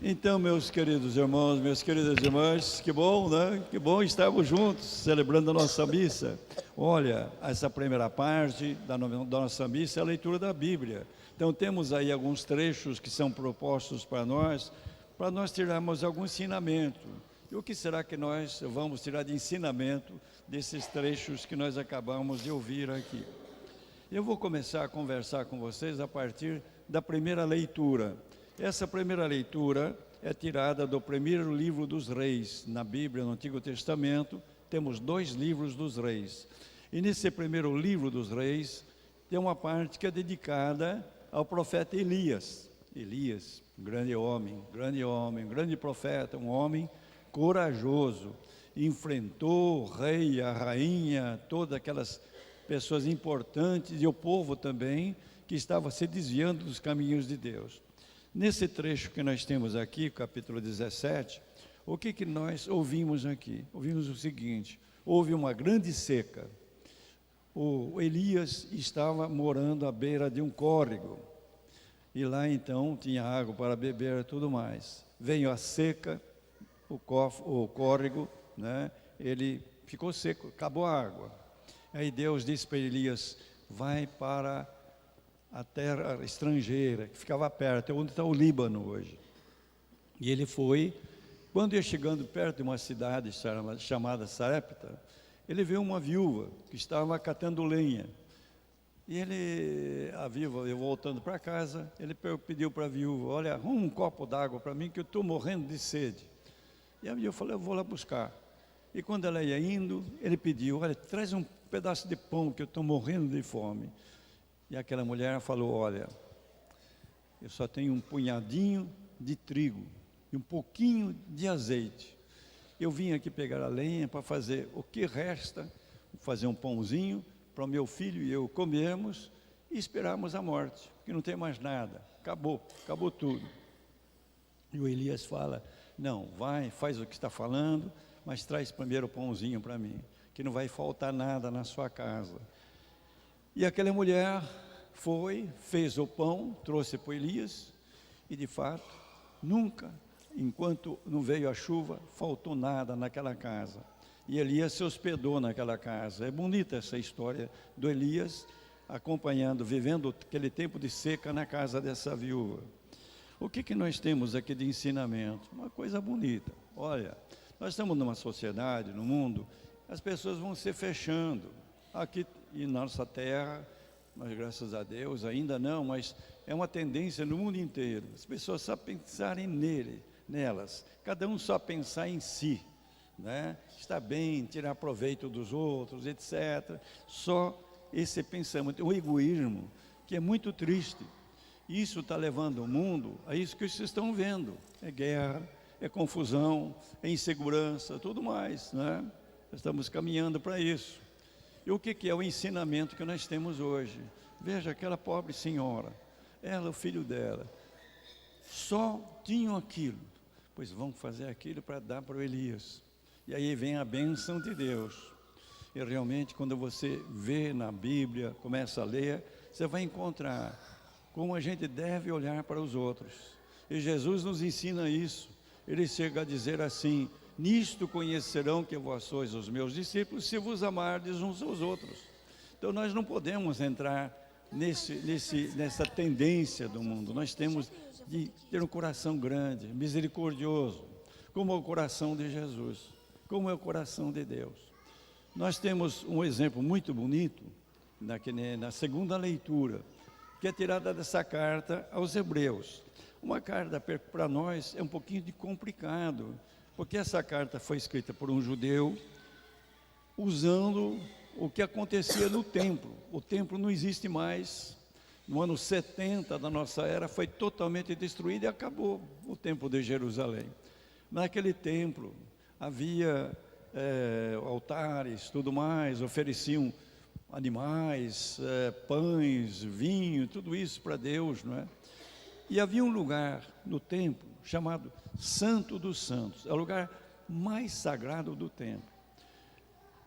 Então, meus queridos irmãos, minhas queridas irmãs, que bom, né? Que bom estarmos juntos, celebrando a nossa missa. Olha, essa primeira parte da nossa missa é a leitura da Bíblia. Então, temos aí alguns trechos que são propostos para nós tirarmos algum ensinamento. E o que será que nós vamos tirar de ensinamento desses trechos que nós acabamos de ouvir aqui? Eu vou começar a conversar com vocês a partir da primeira leitura. Essa primeira leitura é tirada do primeiro livro dos reis. Na Bíblia, no Antigo Testamento, temos 2 livros dos reis. E nesse primeiro livro dos reis, tem uma parte que é dedicada ao profeta Elias. Elias, um grande homem, grande profeta, um homem corajoso. Enfrentou o rei, a rainha, todas aquelas pessoas importantes e o povo também, que estava se desviando dos caminhos de Deus. Nesse trecho que nós temos aqui, capítulo 17, o que nós ouvimos aqui? Ouvimos o seguinte: houve uma grande seca. O Elias estava morando à beira de um córrego, e lá então tinha água para beber e tudo mais. Veio a seca, o córrego, né? Ele ficou seco, acabou a água. Aí Deus disse para Elias: vai para a terra estrangeira, que ficava perto, é onde está o Líbano hoje. E ele foi. Quando ia chegando perto de uma cidade chamada Sarepta, ele viu uma viúva que estava catando lenha. E a viúva, eu voltando para casa, ele pediu para a viúva: olha, arruma um copo d'água para mim, que eu estou morrendo de sede. E a viúva falou: eu vou lá buscar. E quando ela ia indo, ele pediu: olha, traz um pedaço de pão, que eu estou morrendo de fome. E aquela mulher falou: olha, eu só tenho um punhadinho de trigo e um pouquinho de azeite. Eu vim aqui pegar a lenha para fazer o que resta, fazer um pãozinho para o meu filho e eu comermos e esperarmos a morte, porque não tem mais nada, acabou tudo. E o Elias fala: não, vai, faz o que está falando, mas traz primeiro o pãozinho para mim, que não vai faltar nada na sua casa. E aquela mulher foi, fez o pão, trouxe para Elias, e de fato, nunca, enquanto não veio a chuva, faltou nada naquela casa. E Elias se hospedou naquela casa. É bonita essa história do Elias acompanhando, vivendo aquele tempo de seca na casa dessa viúva. O que nós temos aqui de ensinamento? Uma coisa bonita. Olha, nós estamos numa sociedade, no mundo, as pessoas vão se fechando. Aqui em nossa terra, mas graças a Deus ainda não, mas é uma tendência no mundo inteiro. As pessoas só pensarem nelas, cada um só pensar em si, né? Está bem, tirar proveito dos outros, etc. Só esse pensamento, o egoísmo, que é muito triste. Isso está levando o mundo a isso que vocês estão vendo: é guerra, é confusão, é insegurança, tudo mais, né? Estamos caminhando para isso. E o que é o ensinamento que nós temos hoje? Veja, aquela pobre senhora, ela, o filho dela, só tinham aquilo. Pois vamos fazer aquilo para dar para o Elias. E aí vem a bênção de Deus. E realmente, quando você vê na Bíblia, começa a ler, você vai encontrar como a gente deve olhar para os outros. E Jesus nos ensina isso. Ele chega a dizer assim: nisto conhecerão que vós sois os meus discípulos, se vos amardes uns aos outros. Então nós não podemos entrar nessa tendência do mundo. Nós temos de ter um coração grande, misericordioso, como é o coração de Jesus, como é o coração de Deus. Nós temos um exemplo muito bonito na segunda leitura, que é tirada dessa carta aos Hebreus. Uma carta para nós é um pouquinho complicado, porque essa carta foi escrita por um judeu, usando o que acontecia no templo. O templo não existe mais. No ano 70 da nossa era, foi totalmente destruído e acabou o templo de Jerusalém. Naquele templo havia altares, tudo mais, ofereciam animais, pães, vinho, tudo isso para Deus, não é? E havia um lugar no templo chamado Santo dos Santos, é o lugar mais sagrado do templo.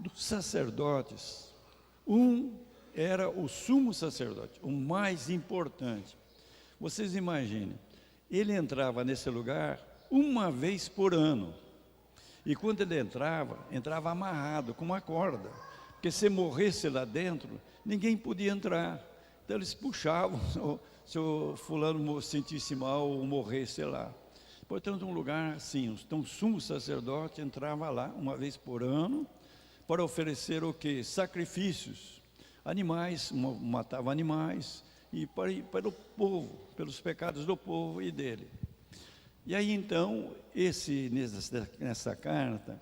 Dos sacerdotes, um era o sumo sacerdote, o mais importante. Vocês imaginem, ele entrava nesse lugar uma vez por ano. E quando ele entrava amarrado com uma corda, porque se morresse lá dentro, ninguém podia entrar. Então eles puxavam, se o fulano sentisse mal ou morresse lá. Portanto, um lugar assim, então o sumo sacerdote entrava lá uma vez por ano, para oferecer o quê? Sacrifícios, animais, matava animais, e para o povo, pelos pecados do povo e dele. E aí então, nessa carta,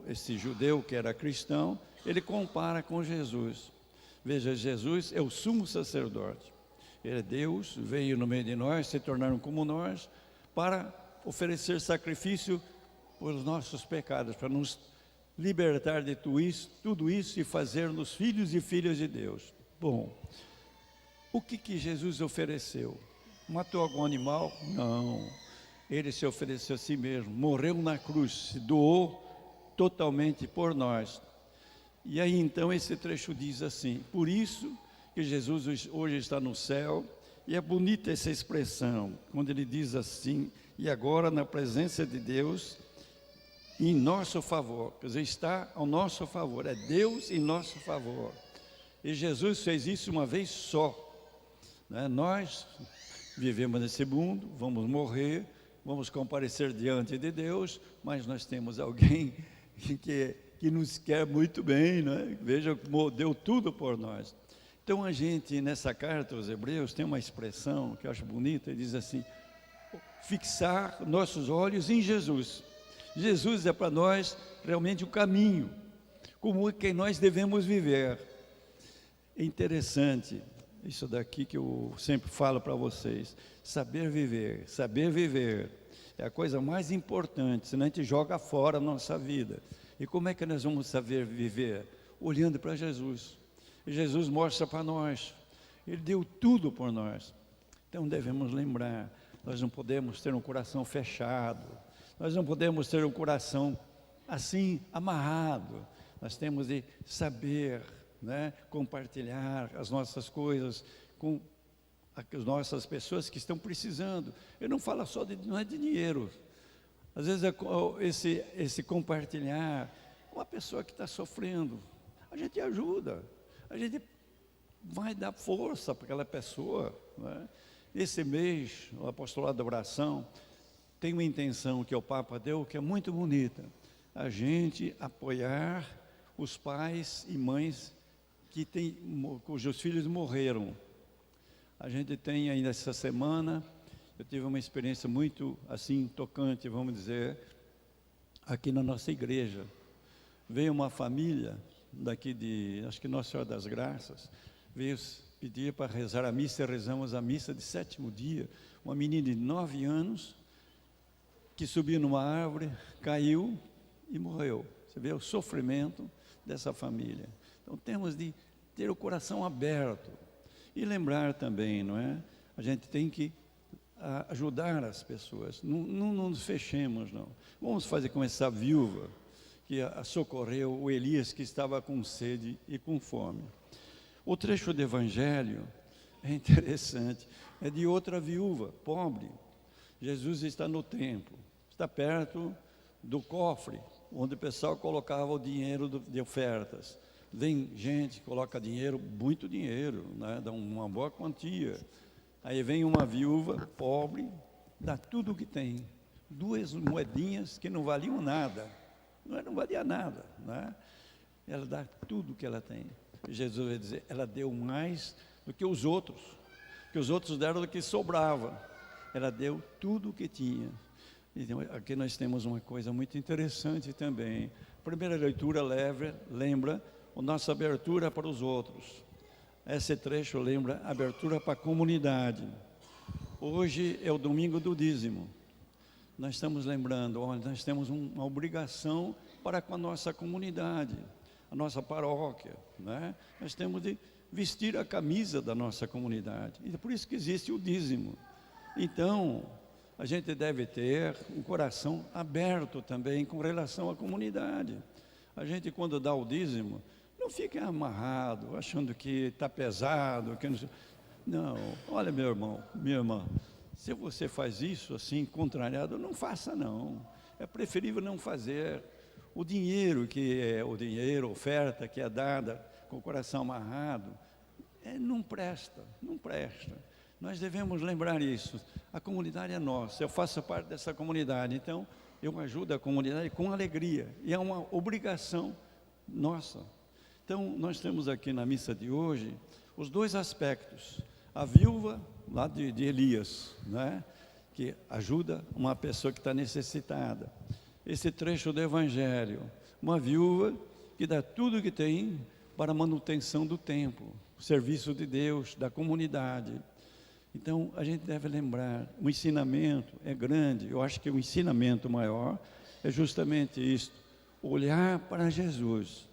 esse judeu que era cristão, ele compara com Jesus. Veja, Jesus é o sumo sacerdote. Ele é Deus, veio no meio de nós, se tornaram como nós, para oferecer sacrifício pelos nossos pecados, para nos libertar de tudo isso e fazer-nos filhos e filhas de Deus. Bom, o que Jesus ofereceu? Matou algum animal? Não. Ele se ofereceu a si mesmo, morreu na cruz, se doou totalmente por nós. E aí então esse trecho diz assim: por isso que Jesus hoje está no céu, e é bonita essa expressão, quando ele diz assim, e agora na presença de Deus, em nosso favor, quer dizer, está ao nosso favor, é Deus em nosso favor. E Jesus fez isso uma vez só, né? Nós vivemos nesse mundo, vamos morrer, vamos comparecer diante de Deus, mas nós temos alguém que nos quer muito bem, né? Veja como deu tudo por nós. Então a gente, nessa carta aos Hebreus, tem uma expressão que eu acho bonita, ele diz assim: fixar nossos olhos em Jesus. Jesus é para nós realmente o caminho, como que nós devemos viver. É interessante isso daqui que eu sempre falo para vocês: saber viver é a coisa mais importante, senão a gente joga fora a nossa vida. E como é que nós vamos saber viver? Olhando para Jesus. E Jesus mostra para nós, Ele deu tudo por nós. Então devemos lembrar, nós não podemos ter um coração fechado, nós não podemos ter um coração assim, amarrado. Nós temos de saber, né, compartilhar as nossas coisas com as nossas pessoas que estão precisando. Eu não falo só não é de dinheiro. Às vezes esse compartilhar, uma pessoa que está sofrendo, a gente ajuda, a gente vai dar força para aquela pessoa, né? Esse mês, o apostolado da oração tem uma intenção que o Papa deu, que é muito bonita: a gente apoiar os pais e mães cujos filhos morreram. A gente tem ainda essa semana, eu tive uma experiência muito assim tocante, vamos dizer, aqui na nossa igreja. Veio uma família daqui acho que Nossa Senhora das Graças, veio pedir para rezar a missa, e rezamos a missa de 7º dia. Uma menina de 9 anos, que subiu numa árvore, caiu e morreu. Você vê o sofrimento dessa família. Então temos de ter o coração aberto e lembrar também, não é? A gente tem que ajudar as pessoas, não nos fechemos, não. Vamos fazer como essa viúva que socorreu o Elias, que estava com sede e com fome. O trecho do Evangelho é interessante, é de outra viúva, pobre. Jesus está no templo, está perto do cofre, onde o pessoal colocava o dinheiro de ofertas. Vem gente, coloca dinheiro, muito dinheiro, né? Dá uma boa quantia. Aí vem uma viúva pobre, dá tudo o que tem, 2 moedinhas que não valiam nada, não valia nada, né? Ela dá tudo o que ela tem. Jesus vai dizer, ela deu mais do que os outros deram do que sobrava. Ela deu tudo o que tinha. Então, aqui nós temos uma coisa muito interessante também. A primeira leitura lembra a nossa abertura para os outros. Esse trecho lembra a abertura para a comunidade. Hoje é o domingo do dízimo. Nós estamos lembrando, olha, nós temos uma obrigação para com a nossa comunidade, a nossa paróquia, né? Nós temos de vestir a camisa da nossa comunidade. E é por isso que existe o dízimo. Então, a gente deve ter um coração aberto também com relação à comunidade. A gente, quando dá o dízimo, não fica amarrado, achando que está pesado, que não... Não, olha, meu irmão, minha irmã, Se você faz isso assim, contrariado, não faça não. É preferível não fazer. O dinheiro oferta que é dada com o coração amarrado, não presta, não presta. Nós devemos lembrar isso. A comunidade é nossa, eu faço parte dessa comunidade, então eu ajudo a comunidade com alegria, e é uma obrigação nossa. Então, nós temos aqui na missa de hoje os dois aspectos. A viúva lá de Elias, né, que ajuda uma pessoa que está necessitada. Esse trecho do Evangelho, uma viúva que dá tudo o que tem para a manutenção do templo, o serviço de Deus, da comunidade. Então, a gente deve lembrar, o ensinamento é grande. Eu acho que o ensinamento maior é justamente isso, olhar para Jesus.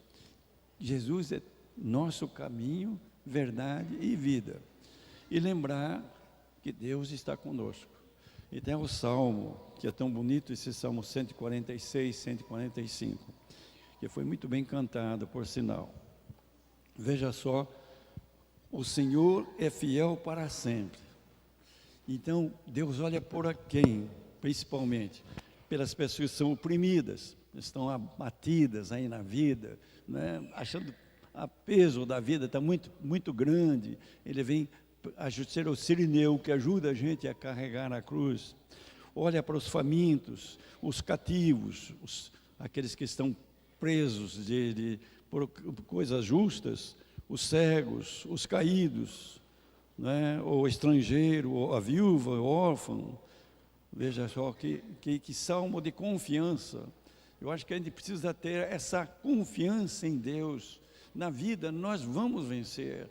Jesus é nosso caminho, verdade e vida. E lembrar que Deus está conosco. E tem o Salmo, que é tão bonito, esse Salmo 146, 145, que foi muito bem cantado, por sinal. Veja só, o Senhor é fiel para sempre. Então, Deus olha por quem, principalmente? Pelas pessoas que são oprimidas, estão abatidas aí na vida, né? Achando o peso da vida está muito grande. Ele vem ser o Sirineu, que ajuda a gente a carregar a cruz. Olha para os famintos, os cativos, aqueles que estão presos por coisas justas, os cegos, os caídos, né? O estrangeiro, a viúva, o órfão. Veja só que salmo de confiança. Eu acho que a gente precisa ter essa confiança em Deus. Na vida nós vamos vencer.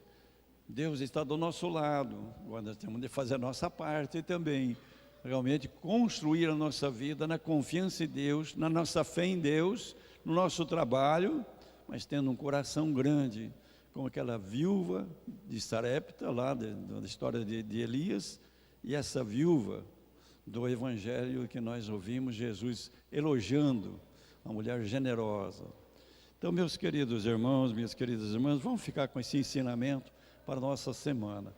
Deus está do nosso lado. Agora nós temos de fazer a nossa parte também. Realmente construir a nossa vida na confiança em Deus, na nossa fé em Deus, no nosso trabalho, mas tendo um coração grande, como aquela viúva de Sarepta, lá da história de Elias, e essa viúva do Evangelho que nós ouvimos, Jesus elogiando uma mulher generosa. Então, meus queridos irmãos, minhas queridas irmãs, vamos ficar com esse ensinamento para a nossa semana.